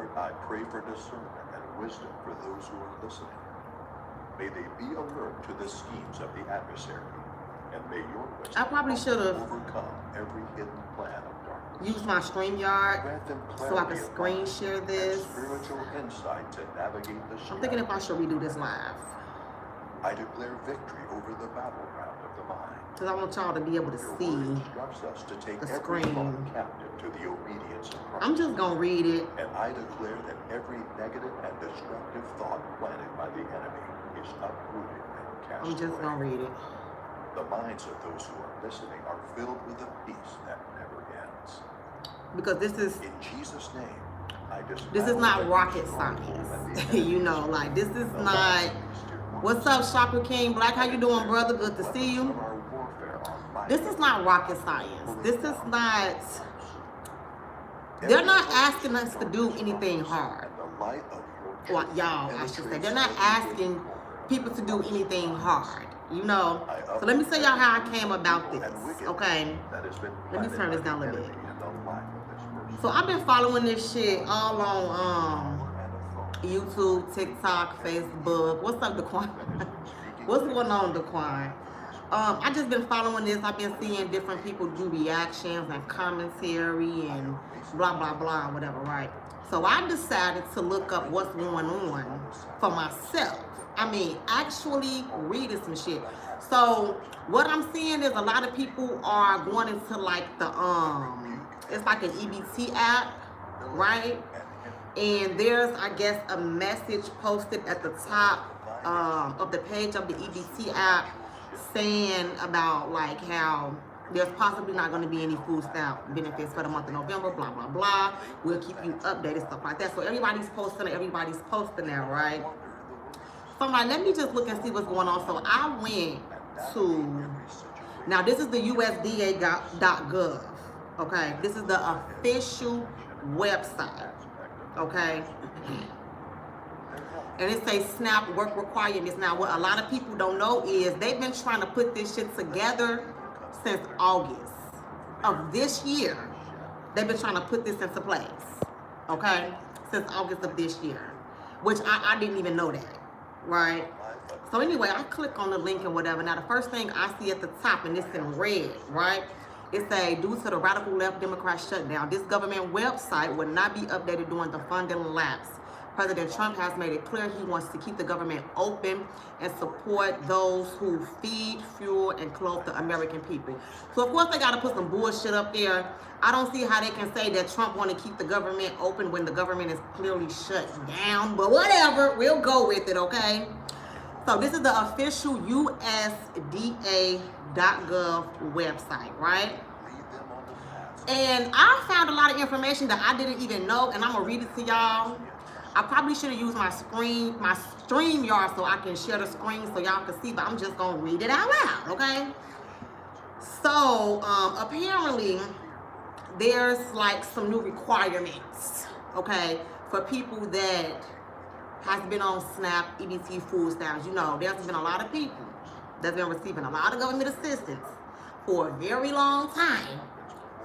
Lord, I pray for discernment and wisdom for those who are listening. May they be alert to the schemes of the adversary, and may your wisdom I probably should have overcome every hidden plan of darkness. used my StreamYard Grant them so I clarity could of screen mind share and this. spiritual insight to navigate the I'm thinking if I shadows. should redo this live. I declare victory over the battleground of the mind. Because I want y'all to be able to Your see. word instructs us to take the every screen. thought captive to the obedience of Christ. I'm just going to read it. And I declare that every negative and destructive thought planted by the enemy is uprooted and cast I'm just away. going to read it. The minds of those who are listening are filled with a peace that never ends. Because this is In Jesus' name, I This is not rocket science. You know, like this is not. What's up, Chakra King Black? How you doing, brother? Good to see you. This is not rocket science. This is not. They're not asking us to do anything hard. Well, y'all, I should say. They're not asking people to do anything hard. You know. So let me tell y'all how I came about this. Okay. Let me turn this down a little bit. So I've been following this shit all on YouTube, TikTok, Facebook. What's up, Daquan? What's going on, Daquan? I just been following this. I've been seeing different people do reactions and commentary and blah blah blah, whatever, right? So I decided to look up what's going on for myself. I mean, actually reading some shit. So what I'm seeing is a lot of people are going into like the it's like an EBT app, right? And there's, I guess, a message posted at the top of the page of the EBT app saying about like how there's possibly not going to be any food stamp benefits for the month of November, blah, blah, blah. We'll keep you updated, stuff like that. So everybody's posting that, right? So I'm like, let me just look and see what's going on. So I went to, now this is the USDA.gov. Okay, this is the official website, okay? And it says SNAP work requirements. Now, what a lot of people don't know is they've been trying to put this shit together since August of this year. They've been trying to put this into place, okay? Since August of this year, which I didn't even know that, right? So anyway, I click on the link and whatever. Now, the first thing I see at the top, and it's in red, right? It says, due to the radical left Democrat shutdown, this government website will not be updated during the funding lapse. President Trump has made it clear he wants to keep the government open and support those who feed, fuel, and clothe the American people. So, of course, they got to put some bullshit up there. I don't see how they can say that Trump want to keep the government open when the government is clearly shut down. But whatever, we'll go with it, okay? So, this is the official USDA.gov website, right? And I found a lot of information that I didn't even know, and I'm gonna read it to y'all. I probably should have used my StreamYard so I can share the screen so y'all can see, but I'm just gonna read it out loud, okay? So apparently there's like some new requirements, okay, for people that has been on SNAP, EBT, food stamps. You know, there's been a lot of people that's been receiving a lot of government assistance for a very long time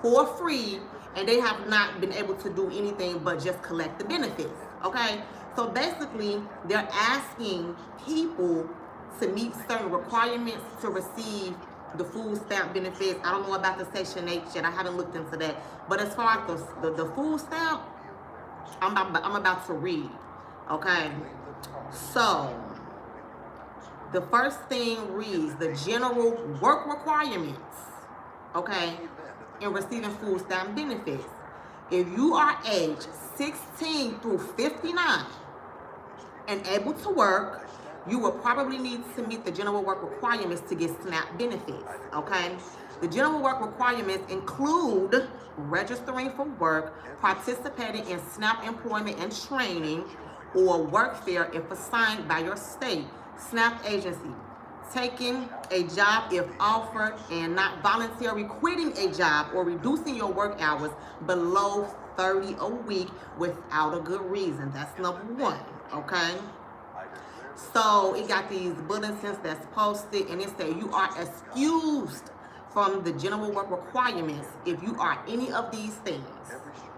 for free, and they have not been able to do anything but just collect the benefits, okay? So basically, they're asking people to meet certain requirements to receive the food stamp benefits. I don't know about the Section 8 yet. I haven't looked into that. But as far as the food stamp, I'm about to read, okay? So, the first thing reads, the general work requirements, okay, in receiving food stamp benefits. If you are aged 16 through 59 and able to work, you will probably need to meet the general work requirements to get SNAP benefits, okay? The general work requirements include registering for work, participating in SNAP employment and training, or workfare if assigned by your state SNAP agency, taking a job if offered, and not voluntarily quitting a job or reducing your work hours below 30 a week without a good reason. That's number one, okay? So it got these bulletins that's posted, and it says you are excused from the general work requirements if you are any of these things,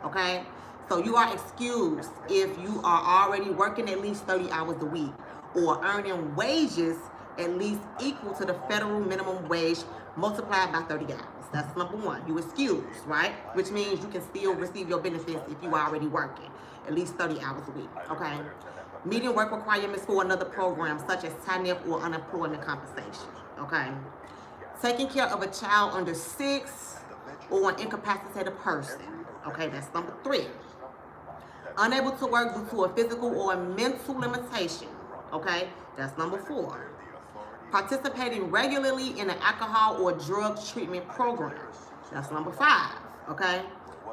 okay? So you are excused if you are already working at least 30 hours a week or earning wages at least equal to the federal minimum wage multiplied by 30 hours. That's number one. You excused, right? Which means you can still receive your benefits if you are already working at least 30 hours a week, okay? Meeting work requirements for another program such as TANF or unemployment compensation, okay? Taking care of a child under 6 or an incapacitated person, okay? That's number 3. Unable to work due to a physical or a mental limitation, okay? That's number 4. Participating regularly in an alcohol or drug treatment program. That's number 5, okay?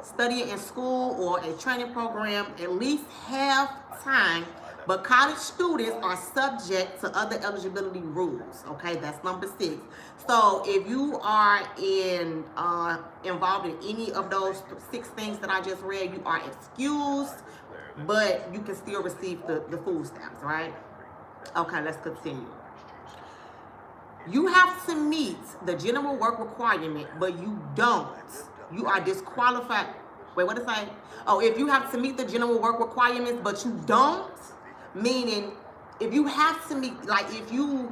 Studying in school or a training program at least half time, but college students are subject to other eligibility rules, okay? That's number 6. So if you are involved in any of those 6 things that I just read, you are excused, but you can still receive the food stamps, right? Okay, let's continue. You have to meet the general work requirement, but you don't. You are disqualified. Wait, what did I say? Oh, if you have to meet the general work requirements, but you don't, meaning if you have to meet, like if you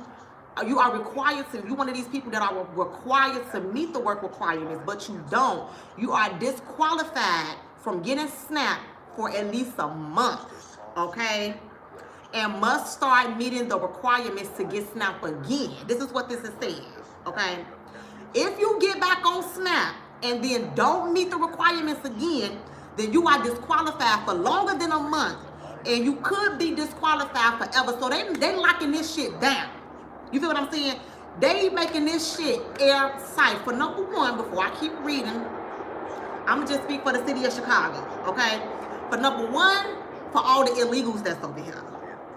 are required to, you're one of these people that are required to meet the work requirements, but you don't, you are disqualified from getting SNAP for at least a month, okay? And must start meeting the requirements to get SNAP again. This is what this is saying, okay? If you get back on SNAP and then don't meet the requirements again, then you are disqualified for longer than a month, and you could be disqualified forever. So they locking this shit down. You feel what I'm saying? They making this shit airtight. For number 1, before I keep reading, I'm gonna just speak for the city of Chicago, okay? For number 1, for all the illegals that's over here.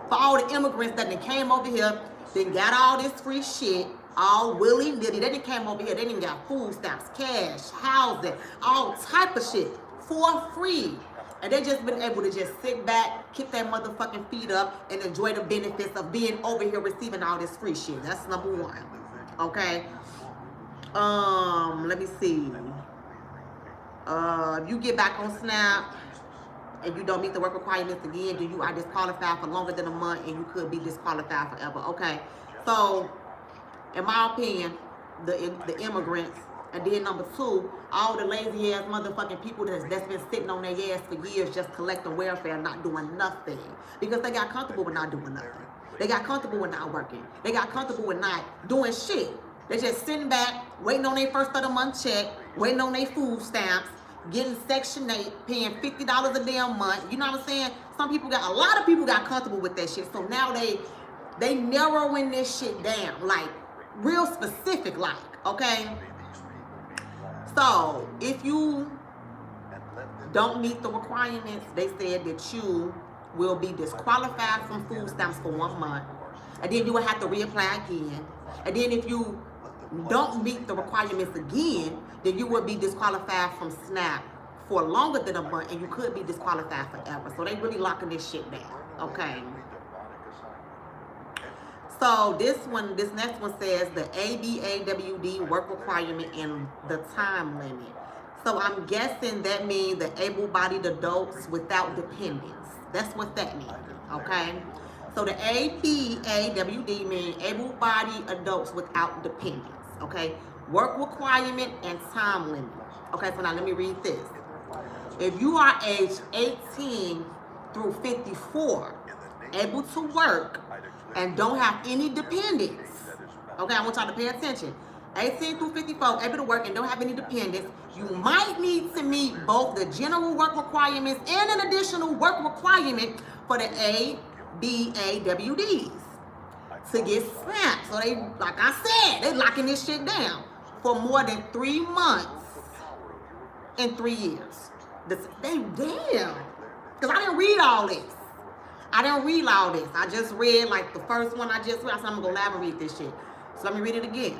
For all the immigrants that done came over here, they got all this free shit, all willy-nilly. They done came over here, they done got food stamps, cash, housing, all type of shit for free. And they just been able to just sit back, kick their motherfucking feet up, and enjoy the benefits of being over here receiving all this free shit. That's number 1, okay? Let me see. If you get back on SNAP, and you don't meet the work requirements again, then you are disqualified for longer than a month, and you could be disqualified forever. Okay, so in my opinion, the immigrants, and then number 2, all the lazy ass motherfucking people that's been sitting on their ass for years just collecting welfare and not doing nothing because they got comfortable with not doing nothing. They got comfortable with not working. They got comfortable with not doing shit. They just sitting back, waiting on their first of the month check, waiting on their food stamps, getting Section 8, paying $50 a damn month. You know what I'm saying? A lot of people got comfortable with that shit. So now they narrowing this shit down, like real specific, like, okay? So if you don't meet the requirements, they said that you will be disqualified from food stamps for 1 month, and then you will have to reapply again. And then if you don't meet the requirements again, then you will be disqualified from SNAP for longer than a month, and you could be disqualified forever. So they really locking this shit down, okay? So this next one says the ABAWD work requirement and the time limit. So I'm guessing that means the able-bodied adults without dependents. That's what that means, okay? So the ABAWD means able-bodied adults without dependents, okay? Work requirement and time limit. Okay, so now let me read this. If you are aged 18 through 54, able to work, and don't have any dependents, okay, I want y'all to pay attention. 18 through 54, able to work and don't have any dependents, you might need to meet both the general work requirements and an additional work requirement for the ABAWDs to get SNAP. So they, like I said, they locking this shit down for more than 3 months in 3 years. They damn. Because I didn't read all this. I just read like the first one I just read. I said I'm going to go live and read this shit. So let me read it again.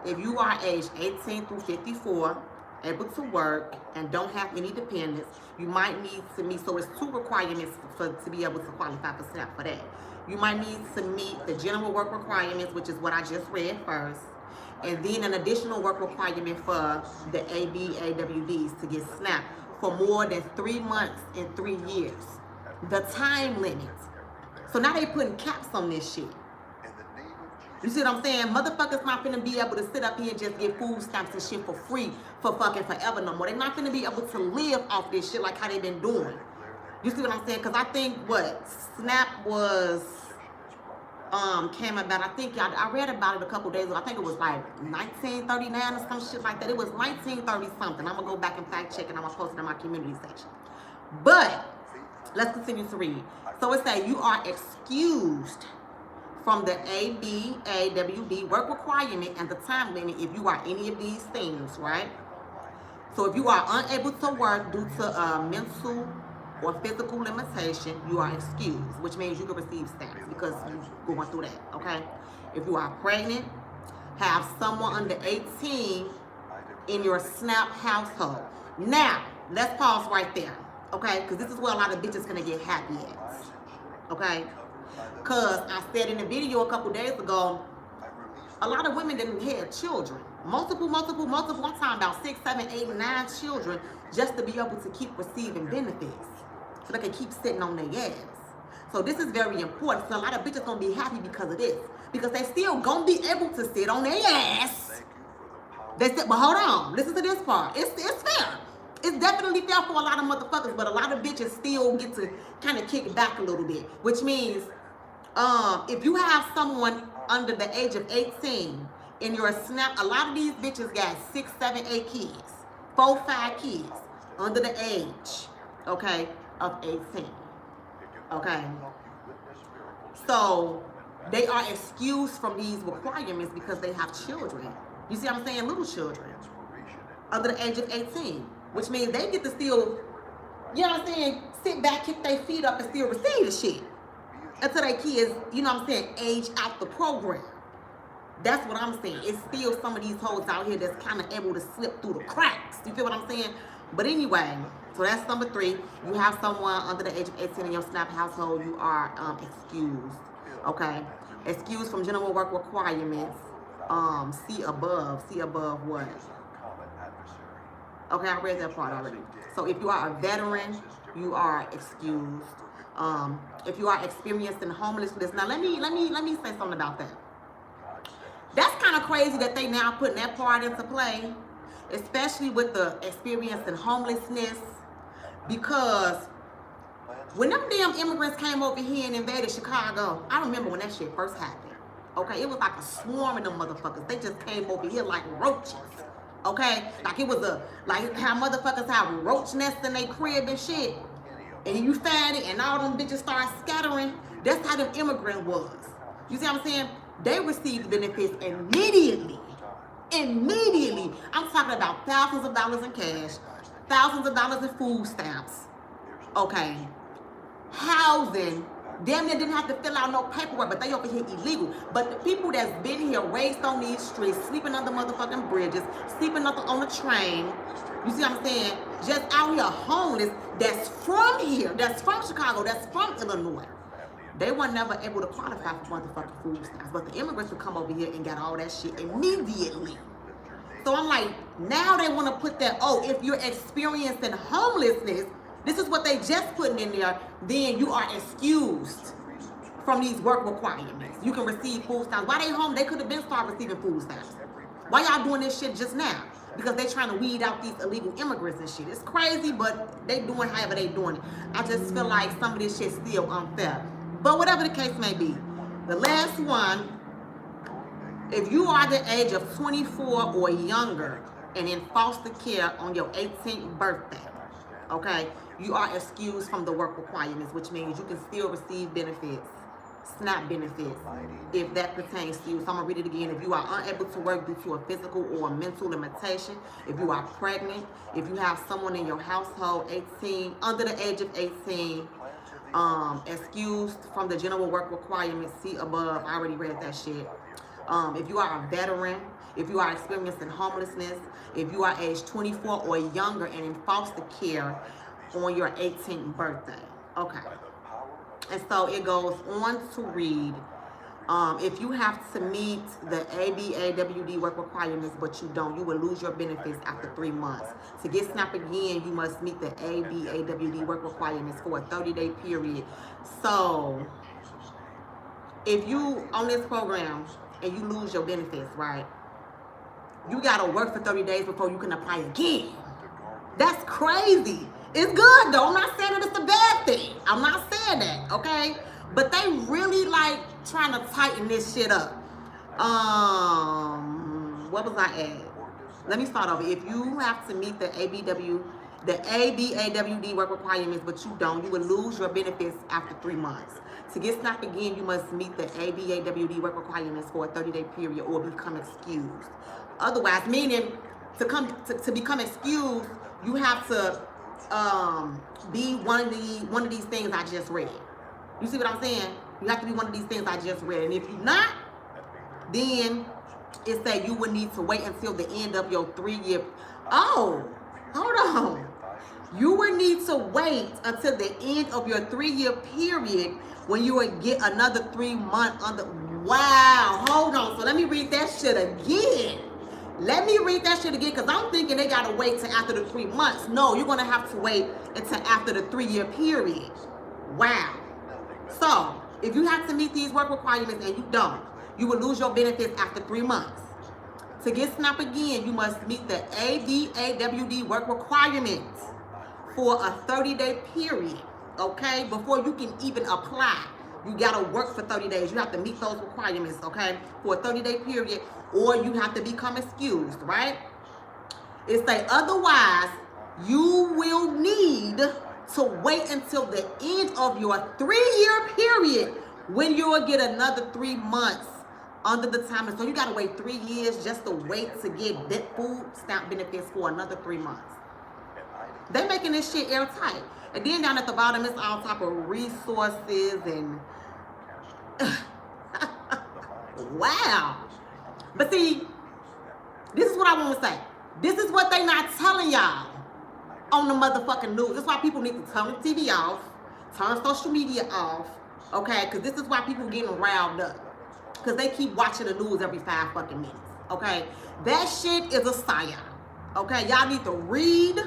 If you are aged 18 through 54, able to work, and don't have any dependents, you might need to meet, so it's 2 requirements to be able to qualify for SNAP for that. You might need to meet the general work requirements, which is what I just read first, and then an additional work requirement for the ABAWDs to get SNAP for more than 3 months in 3 years. The time limit. So now they putting caps on this shit. You see what I'm saying? Motherfuckers not finna be able to sit up here and just get food stamps and shit for free for fucking forever no more. They're not finna be able to live off this shit like how they been doing. You see what I'm saying? Because I think what SNAP was came about, I read about it a couple days ago. I think it was like 1939 or some shit like that. It was 1930 something. I'm gonna go back and fact check and I'm gonna post it in my community section. But let's continue to read. So it says you are excused from the ABAWD work requirement and the time limit if you are any of these things, right? So if you are unable to work due to a mental or physical limitation, you are excused, which means you can receive stamps because you're going through that, okay? If you are pregnant, have someone under 18 in your SNAP household. Now, let's pause right there, okay? Because this is where a lot of bitches gonna get happy at, okay? Because I said in the video a couple days ago, a lot of women didn't have children. Multiple. I'm talking about 6, 7, 8, 9 children just to be able to keep receiving benefits. So they can keep sitting on their ass. So this is very important. So a lot of bitches gonna be happy because of this. Because they still gonna be able to sit on their ass. They said, but hold on, listen to this part. It's fair. It's definitely fair for a lot of motherfuckers, but a lot of bitches still get to kind of kick back a little bit. Which means if you have someone under the age of 18 in your SNAP, a lot of these bitches got 6, 7, 8 kids, 4, 5 kids under the age, okay, of 18, okay? So they are excused from these requirements because they have children. You see what I'm saying? Little children under the age of 18, which means they get to still, you know what I'm saying, sit back, kick their feet up and still receive the shit until their kids, you know what I'm saying, age out the program. That's what I'm saying. It's still some of these hoes out here that's kind of able to slip through the cracks. You feel what I'm saying? But anyway, so that's number 3. You have someone under the age of 18 in your SNAP household, you are excused. Okay? Excused from general work requirements. See above. See above what? Okay, I read that part already. So if you are a veteran, you are excused. If you are experienced in homelessness, now let me say something about that. That's kind of crazy that they now putting that part into play, especially with the experience in homelessness, because when them damn immigrants came over here and invaded Chicago, I remember when that shit first happened. Okay, it was like a swarm of them motherfuckers. They just came over here like roaches. Okay, like it was like how motherfuckers have roach nests in their crib and shit, and you find it and all them bitches start scattering. That's how them immigrant was. You see what I'm saying? They received benefits immediately. Immediately. I'm talking about thousands of dollars in cash, thousands of dollars in food stamps. Okay. Housing. Damn near didn't have to fill out no paperwork, but they over here illegal. But the people that's been here, raised on these streets, sleeping under motherfucking bridges, sleeping on the train, you see what I'm saying? Just out here homeless, that's from here, that's from Chicago, that's from Illinois. They were never able to qualify for motherfucking food stamps, but the immigrants would come over here and got all that shit immediately. So I'm like, now they want to put that, oh, if you're experiencing homelessness, this is what they just putting in there, then you are excused from these work requirements. You can receive food stamps. Why they home? They could have been started receiving food stamps. Why y'all doing this shit just now? Because they trying to weed out these illegal immigrants and shit. It's crazy, but they doing however they doing it. I just feel like some of this shit's still unfair. But whatever the case may be, the last one, if you are the age of 24 or younger and in foster care on your 18th birthday, okay, you are excused from the work requirements, which means you can still receive benefits, SNAP benefits, if that pertains to you. So I'm going to read it again. If you are unable to work due to a physical or a mental limitation, if you are pregnant, if you have someone in your household 18, under the age of 18, excused from the general work requirements, see above. I already read that shit. If you are a veteran, if you are experiencing homelessness, if you are age 24 or younger and in foster care on your 18th birthday. Okay. And so it goes on to read, If you have to meet the ABAWD work requirements, but you don't, you will lose your benefits after 3 months. To get SNAP again, you must meet the ABAWD work requirements for a 30-day period. So, if you on this program and you lose your benefits, right, you gotta work for 30 days before you can apply again. That's crazy. It's good though. I'm not saying that it's a bad thing. I'm not saying that, okay? But they really like trying to tighten this shit up. What was I at? Let me start over. If you have to meet the ABAWD work requirements, but you don't, you will lose your benefits after 3 months. To get SNAP again, you must meet the ABAWD work requirements for a 30-day period or become excused. Otherwise, meaning to become excused, you have to be one of these things I just read. You see what I'm saying? You have to be one of these things I just read. And if you're not, then it say you would need to wait until the end of your 3-year. Oh, hold on. You would need to wait until the end of your 3-year period when you would get another 3 months under. Wow, hold on. So let me read that shit again. Let me read that shit again, because I'm thinking they got to wait till after the 3 months. No, you're going to have to wait until after the 3-year period. Wow. So, if you have to meet these work requirements and you don't, you will lose your benefits after 3 months. To get SNAP again, you must meet the ABAWD work requirements for a 30-day period, okay? Before you can even apply, you gotta work for 30 days. You have to meet those requirements, okay? For a 30-day period, or you have to become excused, right? It say, otherwise, you will need to wait until the end of your 3-year period when you will get another 3 months under the time. So you gotta wait 3 years just to wait to get that food stamp benefits for another 3 months. They making this shit airtight. And then down at the bottom, it's all type of resources and wow. But see, this is what I want to say. This is what they not telling y'all on the motherfucking news. That's why people need to turn the TV off, turn social media off, okay? Because this is why people getting riled up. Because they keep watching the news every 5 fucking minutes, okay? That shit is a psyop, okay? Y'all need to read.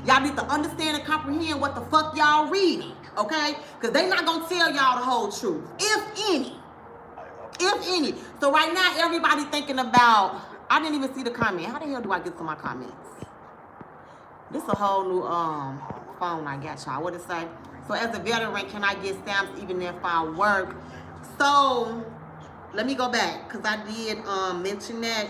Y'all need to understand and comprehend what the fuck y'all reading, okay? Because they not going to tell y'all the whole truth, if any. If any. So right now, everybody thinking about, I didn't even see the comment. How the hell do I get to my comments? This a whole new phone I got, y'all. What it say? So as a veteran, can I get stamps even if I work? So let me go back, because I did mention that.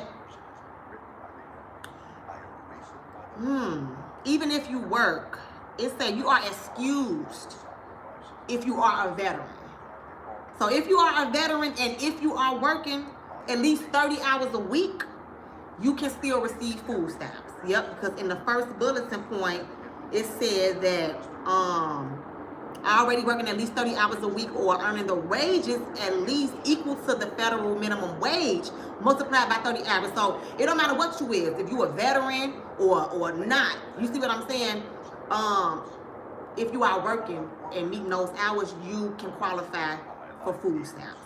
Even if you work, it said you are excused if you are a veteran. So if you are a veteran and if you are working at least 30 hours a week, you can still receive food stamps. Yep, because in the first bulletin point, it said that already working at least 30 hours a week or earning the wages at least equal to the federal minimum wage multiplied by 30 hours. So it don't matter what you is, if you a veteran or not. You see what I'm saying? If you are working and meeting those hours, you can qualify for food stamps.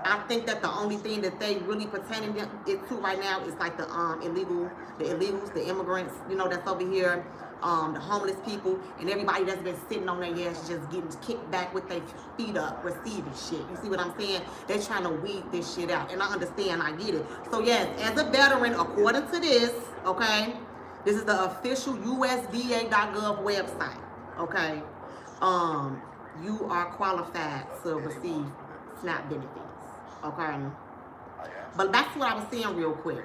I think that the only thing that they really pertaining it to right now is like the illegals, the immigrants, you know, that's over here, the homeless people, and everybody that's been sitting on their ass just getting kicked back with their feet up, receiving shit. You see what I'm saying? They're trying to weed this shit out, and I understand, I get it. So yes, as a veteran, according to this, okay, this is the official USDA.gov website, okay, you are qualified to receive SNAP benefits. Okay, but back to what I was saying real quick.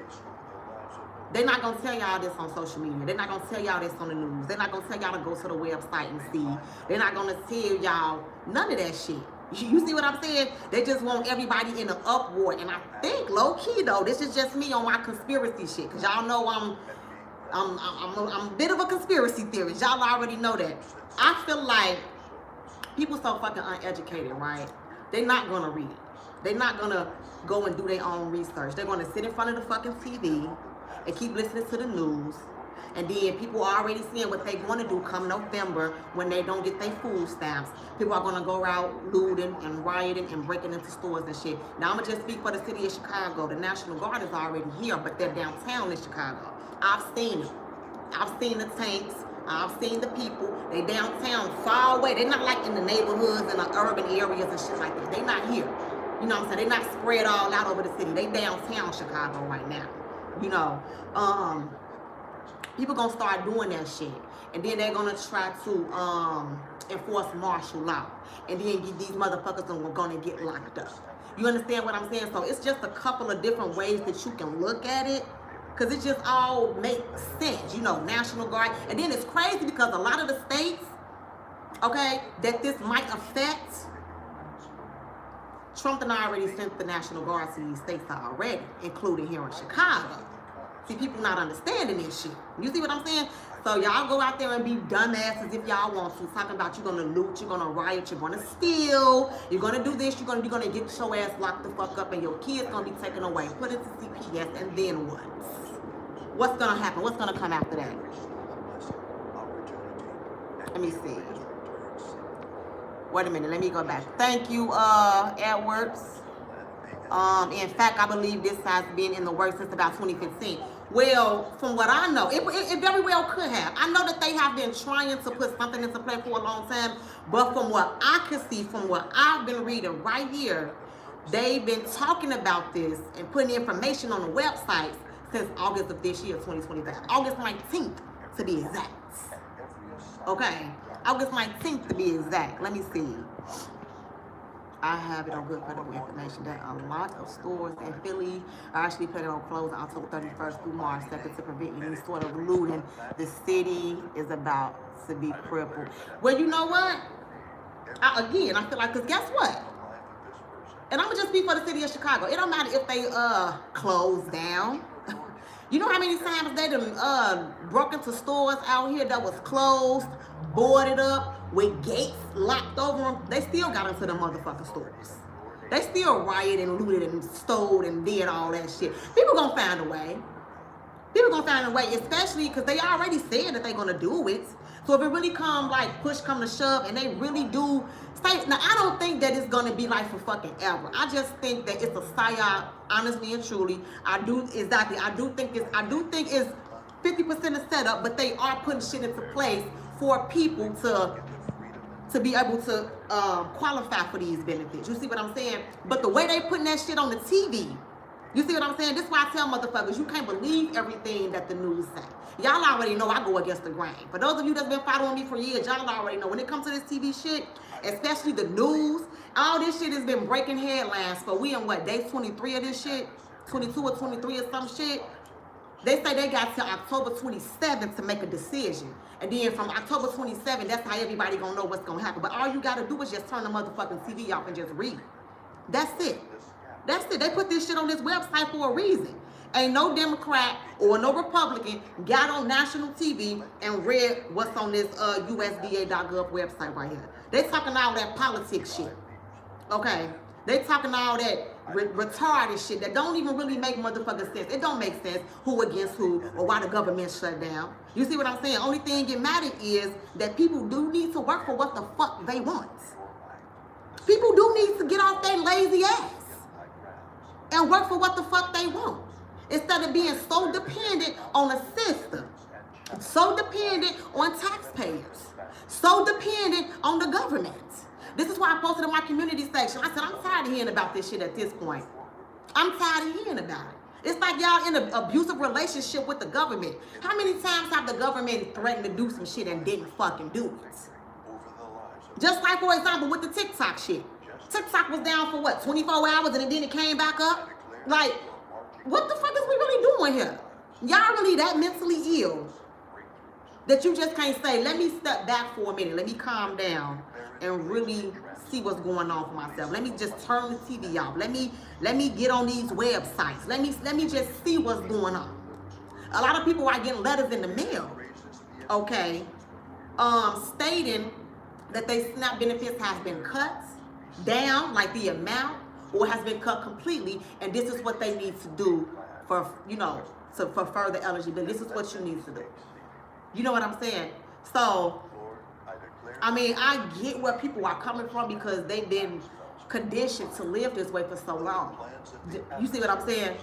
They're not going to tell y'all this on social media. They're not going to tell y'all this on the news. They're not going to tell y'all to go to the website and see. They're not going to tell y'all none of that shit. You see what I'm saying? They just want everybody in an uproar. And I think, low-key, though, this is just me on my conspiracy shit. Because y'all know I'm a bit of a conspiracy theorist. Y'all already know that. I feel like people so fucking uneducated, right? They're not going to read it. They're not going to go and do their own research. They're going to sit in front of the fucking TV and keep listening to the news And then people are already seeing what they want to do come November when they don't get their food stamps. People are going to go out looting and rioting and breaking into stores and shit. Now, I'm going to just speak for the city of Chicago. The National Guard is already here, but they're downtown in Chicago. I've seen it. I've seen the tanks. I've seen the people. They downtown, far away. They're not like in the neighborhoods and the urban areas and shit like that. They're not here. You know what I'm saying? They're not spread all out over the city. They downtown Chicago right now. You know, people gonna start doing that shit, and then they're gonna try to enforce martial law, and then these motherfuckers are gonna get locked up. You understand what I'm saying? So it's just a couple of different ways that you can look at it, because it just all makes sense. You know, National Guard, and then it's crazy because a lot of the states, okay, that this might affect, Trump and I already sent the National Guard to these states already, including here in Chicago. See, people not understanding this shit. You see what I'm saying? So y'all go out there and be dumbasses if y'all want to. Talking about you're gonna loot, you're gonna riot, you're gonna steal, you're gonna do this, you're gonna get your ass locked the fuck up, and your kids gonna be taken away, put into CPS, and then what? What's gonna happen? What's gonna come after that? Let me see. Wait a minute, let me go back. Thank you, Edwards. In fact, I believe this has been in the works since about 2015. Well, from what I know, it very well could have. I know that they have been trying to put something into play for a long time, but from what I can see, from what I've been reading right here, they've been talking about this and putting information on the websites since August of this year, 2025. August 19th, to be exact. Okay, August 19th, to be exact. Let me see. I have it on good credible information that a lot of stores in Philly are actually planning on closing October 31st through March 2nd to prevent any sort of looting. The city is about to be crippled. Well, you know what? Again, I feel like, because guess what? And I'm going to just speak for the city of Chicago. It don't matter if they close down. You know how many times they done broke into stores out here that was closed, boarded up, with gates locked over them? They still got into the motherfucking stores. They still rioted and looted and stole and did all that shit. People gonna find a way. People gonna find a way, especially because they already said that they gonna do it. So if it really come, like, push come to shove, and they really do stay. Now, I don't think that it's gonna be like for fucking ever. I just think that it's a psyop, honestly and truly. I do think it's 50% a setup, but they are putting shit into place for people to be able to qualify for these benefits. You see what I'm saying? But the way they putting that shit on the TV, you see what I'm saying? This is why I tell motherfuckers, you can't believe everything that the news say. Y'all already know I go against the grain. For those of you that's been following me for years, y'all already know when it comes to this TV shit, especially the news, all this shit has been breaking headlines for we in what, day 23 of this shit? 22 or 23 or some shit? They say they got till October 27th to make a decision. And then from October 27th, that's how everybody gonna know what's gonna happen. But all you gotta do is just turn the motherfucking TV off and just read. That's it. That's it. They put this shit on this website for a reason. Ain't no Democrat or no Republican got on national TV and read what's on this USDA.gov website right here. They talking all that politics shit. Okay? They talking all that retarded shit that don't even really make motherfucking sense. It don't make sense who against who or why the government shut down. You see what I'm saying? Only thing get mad at is that people do need to work for what the fuck they want. People do need to get off their lazy ass and work for what the fuck they want. Instead of being so dependent on a system, so dependent on taxpayers, so dependent on the government. This is why I posted in my community section. I said, I'm tired of hearing about this shit at this point. I'm tired of hearing about it. It's like y'all in an abusive relationship with the government. How many times have the government threatened to do some shit and didn't fucking do it? Just like, for example, with the TikTok shit. TikTok was down for what, 24 hours and then it came back up? Like, what the fuck is we really doing here? Y'all really that mentally ill that you just can't say, let me step back for a minute, let me calm down and really see what's going on for myself. Let me just turn the TV off. Let me get on these websites. Let me just see what's going on. A lot of people are getting letters in the mail, okay, stating that their SNAP benefits has been cut down, like the amount, or has been cut completely, and this is what they need to do for, you know, for further eligibility. This is what you need to do. You know what I'm saying? So, I mean, I get where people are coming from because they've been conditioned to live this way for so long. You see what I'm saying?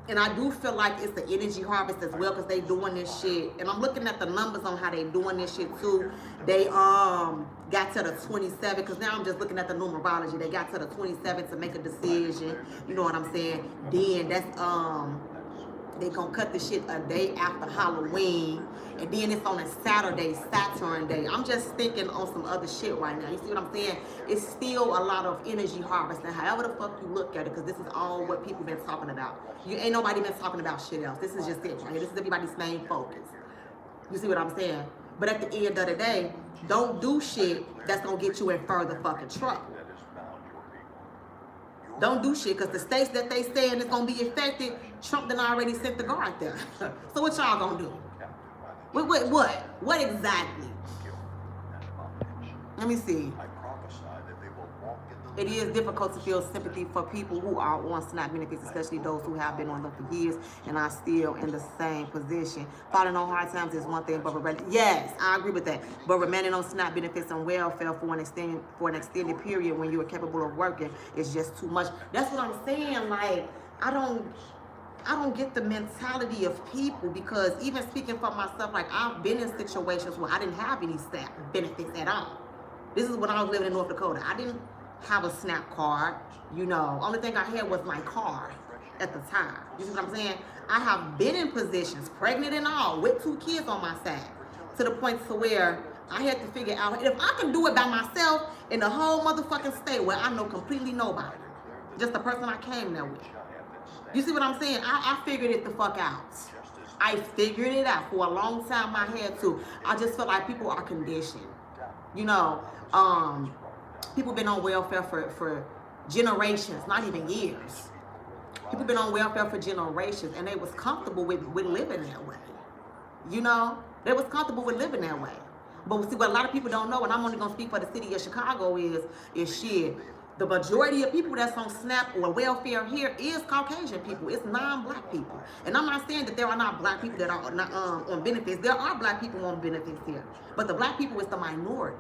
And I do feel like it's the energy harvest as well because they doing this shit. And I'm looking at the numbers on how they doing this shit too. They got to the 27 because now I'm just looking at the numerology. They got to the 27 to make a decision. You know what I'm saying? Then that's they gonna cut the shit a day after Halloween. And then it's on a Saturday, Saturn Day. I'm just thinking on some other shit right now. You see what I'm saying? It's still a lot of energy harvesting. However the fuck you look at it, because this is all what people been talking about. You ain't nobody been talking about shit else. This is just it right here. This is everybody's main focus. You see what I'm saying? But at the end of the day, don't do shit that's gonna get you in further fucking trouble. Don't do shit, because the states that they saying is gonna be affected, Trump done already sent the guard there. So what y'all gonna do? What exactly? Let me see. It is difficult to feel sympathy for people who are on SNAP benefits, especially those who have been on them for years and are still in the same position. Falling on hard times is one thing, but yes, I agree with that. But remaining on SNAP benefits and welfare for an extended period when you are capable of working is just too much. That's what I'm saying. Like, I don't get the mentality of people, because even speaking for myself, like I've been in situations where I didn't have any SNAP benefits at all. This is when I was living in North Dakota. I didn't have a SNAP card, you know. Only thing I had was my car at the time. You see what I'm saying? I have been in positions, pregnant and all, with 2 kids on my side, to the point to where I had to figure out if I can do it by myself in the whole motherfucking state where I know completely nobody, just the person I came there with. You see what I'm saying? I figured it the fuck out. I figured it out. For a long time I had to. I just feel like people are conditioned. You know, people been on welfare for generations, not even years. People been on welfare for generations, and they was comfortable with living that way. You know, they was comfortable with living that way. But see, what a lot of people don't know, and I'm only gonna speak for the city of Chicago, is shit. The majority of people that's on SNAP or welfare here is Caucasian people. It's non-black people. And I'm not saying that there are not black people that are not, on benefits. There are black people on benefits here. But the black people is the minority.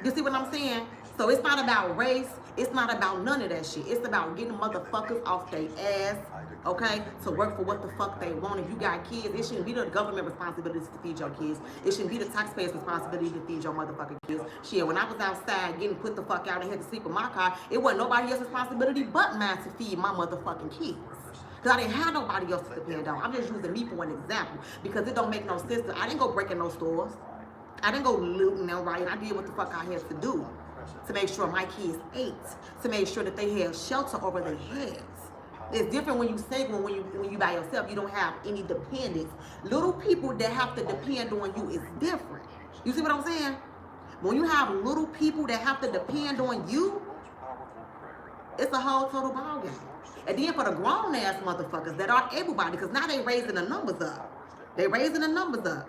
You see what I'm saying? So it's not about race. It's not about none of that shit. It's about getting motherfuckers off their ass, okay, to work for what the fuck they want. If you got kids, it shouldn't be the government responsibility to feed your kids. It shouldn't be the taxpayers' responsibility to feed your motherfucking kids. Shit, when I was outside getting put the fuck out and had to sleep in my car, it wasn't nobody else's responsibility but mine to feed my motherfucking kids. Because I didn't have nobody else to depend on. I'm just using me for an example, because it don't make no sense. I didn't go breaking no stores. I didn't go looting them, right? I did what the fuck I had to do to make sure my kids ate, to make sure that they had shelter over their heads. It's different when you single, when you by yourself, you don't have any dependents. Little people that have to depend on you is different. You see what I'm saying? When you have little people that have to depend on you, it's a whole total ballgame. And then for the grown ass motherfuckers that are able-bodied, because now they raising the numbers up. They raising the numbers up.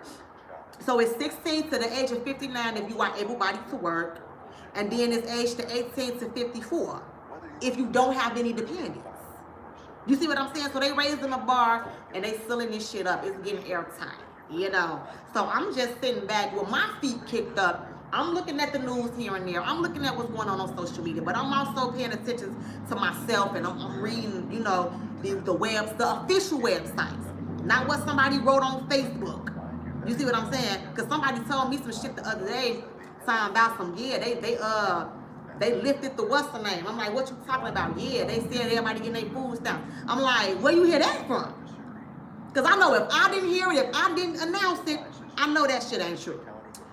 So it's 16 to the age of 59 if you are able-bodied to work, and then it's age to 18 to 54 if you don't have any dependents. You see what I'm saying? So they raising the bar and they sealing this shit up. It's getting airtime, you know. So I'm just sitting back with my feet kicked up. I'm looking at the news here and there. I'm looking at what's going on social media, but I'm also paying attention to myself, and I'm reading, you know, the official websites, not what somebody wrote on Facebook. You see what I'm saying? Because somebody told me some shit the other day, talking about some, yeah, they lifted the what's the name. I'm like, what you talking about? Yeah, they said everybody getting their food stamps. I'm like, where you hear that from? Because I know if I didn't hear it, if I didn't announce it, I know that shit ain't true.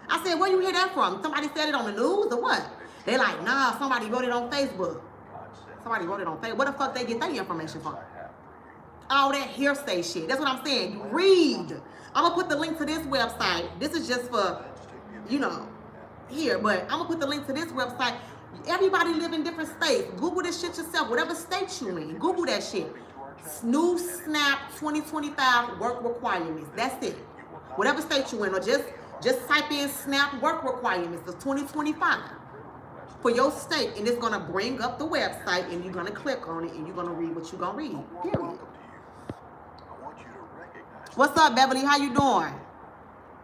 I said, where you hear that from? Somebody said it on the news or what? They like, nah, somebody wrote it on Facebook. Somebody wrote it on Facebook. What the fuck they get their information from? All that hearsay shit. That's what I'm saying. You read. I'm going to put the link to this website. This is just for, you know, here. But I'm going to put the link to this website. Everybody live in different states. Google this shit yourself. Whatever state you in. Google that shit. New SNAP 2025 work requirements. That's it. Whatever state you in. Or just type in SNAP work requirements of 2025 for your state. And it's going to bring up the website. And you're going to click on it. And you're going to read what you're going to read. Period. What's up, Beverly? How you doing?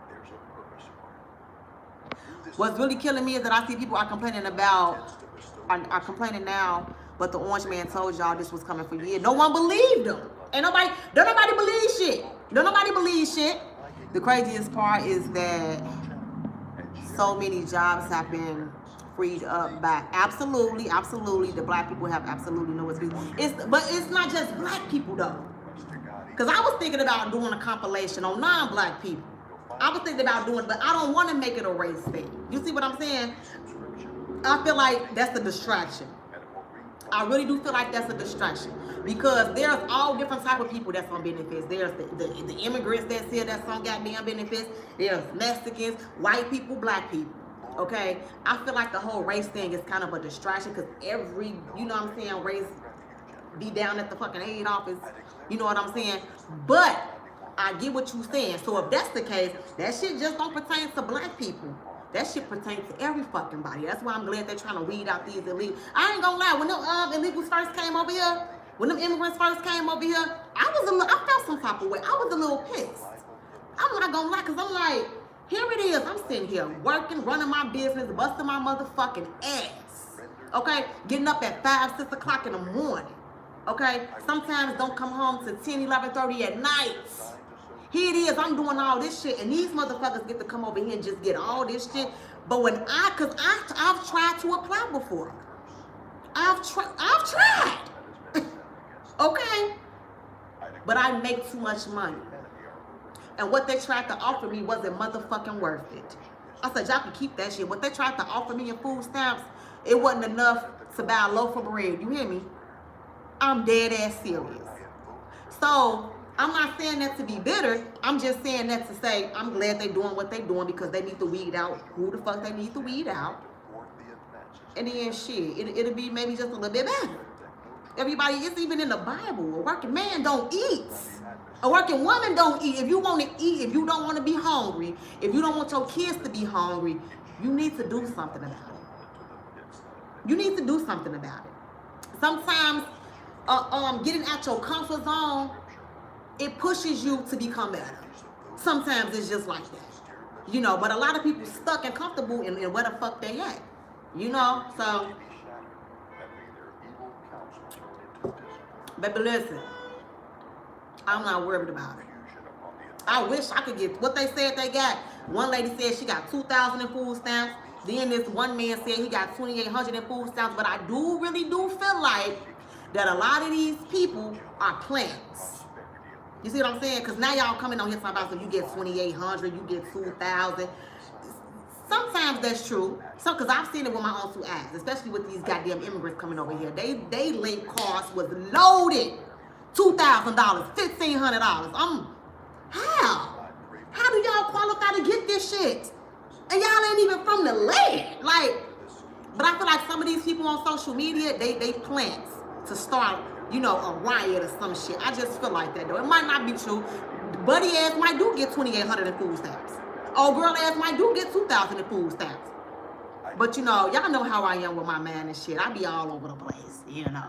There's a purpose for it. Through this What's really killing me is that I see people are complaining about, are complaining now, but the orange man told y'all this was coming for years. No one believed him. Ain't nobody, don't nobody believe shit. Don't nobody believe shit. The craziest part is that so many jobs have been freed up by absolutely the black people have absolutely no excuse. But it's not just black people though. Because I was thinking about doing a compilation on non-black people. I was thinking about doing, but I don't want to make it a race thing. You see what I'm saying? I feel like that's a distraction. I really do feel like that's a distraction because there's all different type of people that's on benefits. There's the immigrants that's here that's on goddamn benefits. There's Mexicans, white people, black people. Okay, I feel like the whole race thing is kind of a distraction because every, you know what I'm saying, race be down at the fucking aid office. You know what I'm saying? But I get what you're saying. So if that's the case, that shit just don't pertain to black people. That shit pertains to every fucking body. That's why I'm glad they're trying to weed out these illegals. I ain't gonna lie, when them illegals first came over here, when them immigrants first came over here, I felt some type of way. I was a little pissed. I'm not gonna lie, because I'm like, here it is. I'm sitting here working, running my business, busting my motherfucking ass. Okay? Getting up at 5, 6 o'clock in the morning. Okay? Sometimes don't come home to 10, 11:30 at night. Here it is, I'm doing all this shit, and these motherfuckers get to come over here and just get all this shit. But when I've tried to apply before. I've tried. Okay? But I make too much money. And what they tried to offer me wasn't motherfucking worth it. I said, y'all can keep that shit. What they tried to offer me in food stamps, it wasn't enough to buy a loaf of bread. You hear me? I'm dead ass serious. So, I'm not saying that to be bitter. I'm just saying that to say I'm glad they're doing what they're doing because they need to weed out who the fuck they need to weed out. And then shit, it'll be maybe just a little bit better. Everybody, it's even in the Bible. A working man don't eat. A working woman don't eat. If you want to eat, if you don't want to be hungry, if you don't want your kids to be hungry, you need to do something about it. You need to do something about it. Sometimes getting out your comfort zone, it pushes you to become better. Sometimes it's just like that. You know, but a lot of people stuck and comfortable in where the fuck they at. You know, so. Baby, listen. I'm not worried about it. I wish I could get what they said they got. One lady said she got 2,000 in food stamps. Then this one man said he got 2,800 in food stamps. But I really do feel like that a lot of these people are plants. You see what I'm saying? Because now y'all coming on here talking about so you get 2,800, you get 2,000. Sometimes that's true. So, because I've seen it with my own 2 eyes, especially with these goddamn immigrants coming over here. They link costs was loaded. $2,000, $1,500. How do y'all qualify to get this shit? And y'all ain't even from the land. Like, but I feel like some of these people on social media, they plants to start, you know, a riot or some shit. I just feel like that though. It might not be true. Buddy ass might do get 2,800 in food stamps. Old girl ass might do get 2,000 in food stamps. But you know, y'all know how I am with my man and shit. I be all over the place, you know.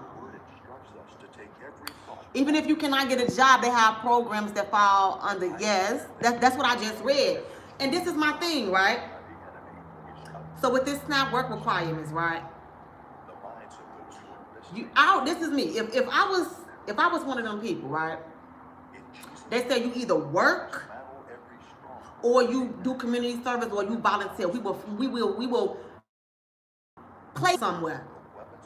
Even if you cannot get a job, they have programs that fall under, yes. That's what I just read. And this is my thing, right? So with this SNAP work requirements, right? This is me. If I was one of them people, right? They say you either work or you do community service or you volunteer. We will place somewhere.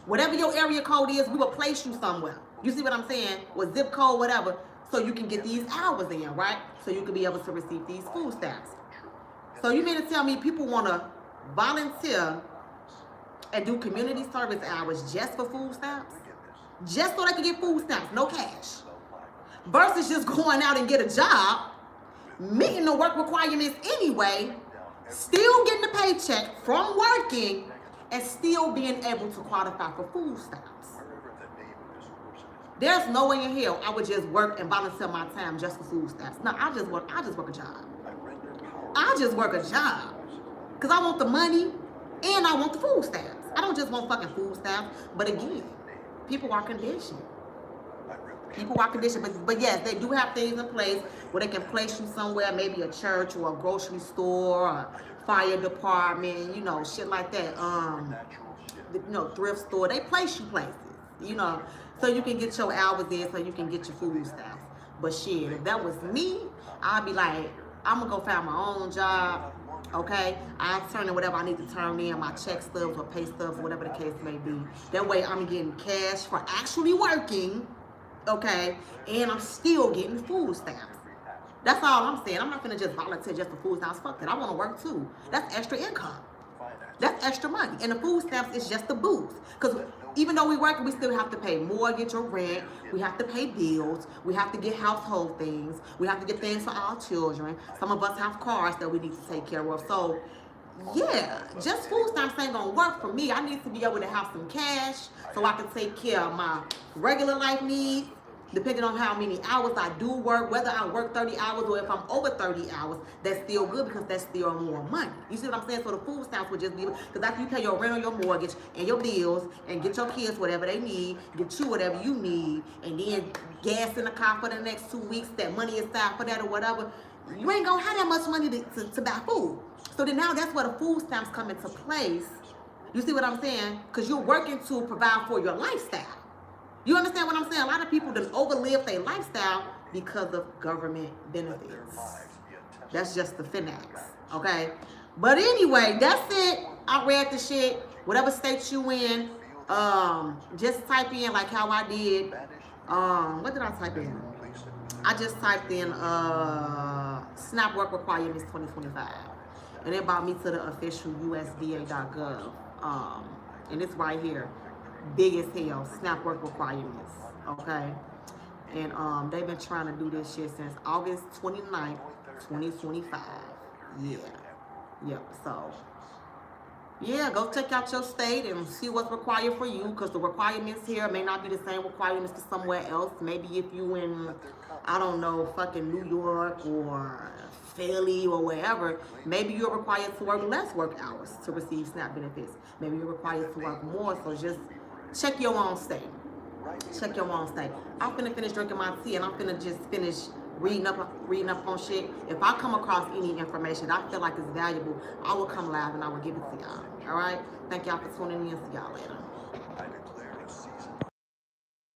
Whatever your area code is, we will place you somewhere. You see what I'm saying? Or zip code, whatever, so you can get these hours in, right? So you can be able to receive these food stamps. So you mean to tell me people want to volunteer and do community service hours just for food stamps? Just so they can get food stamps, no cash. Versus just going out and get a job, meeting the work requirements anyway, still getting a paycheck from working, and still being able to qualify for food stamps. There's no way in hell I would just work and volunteer my time just for food stamps. No, I just work a job. I just work a job. Because I want the money and I want the food stamps. I don't just want fucking food stamps. But again, people are conditioned. People are conditioned, but yes, they do have things in place where they can place you somewhere, maybe a church or a grocery store, or fire department, you know, shit like that. You know, thrift store. They place you places, you know, so you can get your hours in, so you can get your food stamps. But shit, if that was me, I'd be like, I'm gonna go find my own job. Okay, I turn in whatever I need to turn in, my check stubs or pay stubs, whatever the case may be. That way I'm getting cash for actually working, okay, and I'm still getting food stamps. That's all I'm saying. I'm not gonna just volunteer just for food stamps. Fuck that. I want to work too. That's extra income. That's extra money. And the food stamps is just the boost. Because even though we work, we still have to pay mortgage or rent. We have to pay bills. We have to get household things. We have to get things for our children. Some of us have cars that we need to take care of. So, yeah, just food stamps ain't going to work for me. I need to be able to have some cash so I can take care of my regular life needs. Depending on how many hours I do work, whether I work 30 hours or if I'm over 30 hours, that's still good because that's still more money. You see what I'm saying? So the food stamps would just be, because after you pay your rent or your mortgage and your bills and get your kids whatever they need, get you whatever you need, and then gas in the car for the next 2 weeks, that money aside for that or whatever, you ain't gonna have that much money to buy food. So then now that's where the food stamps come into place. You see what I'm saying? Because you're working to provide for your lifestyle. You understand what I'm saying? A lot of people done overlive their lifestyle because of government benefits. That's just the finance, okay? But anyway, that's it. I read the shit. Whatever state you in, just type in like how I did. What did I type in? I just typed in SNAP work requirements 2025. And it brought me to the official USDA.gov. And it's right here. Big as hell, SNAP work requirements, okay? And they've been trying to do this shit since August 29th, 2025. Yeah. Yep, so. Yeah, go check out your state and see what's required for you, because the requirements here may not be the same requirements to somewhere else. Maybe if you in, I don't know, fucking New York or Philly or wherever, maybe you're required to work less work hours to receive SNAP benefits. Maybe you're required to work more, so just check your own state. Check your own state. I'm finna finish drinking my tea and I'm finna just finish reading up on shit. If I come across any information that I feel like is valuable, I will come live and I will give it to y'all. All right? Thank y'all for tuning in. See y'all later.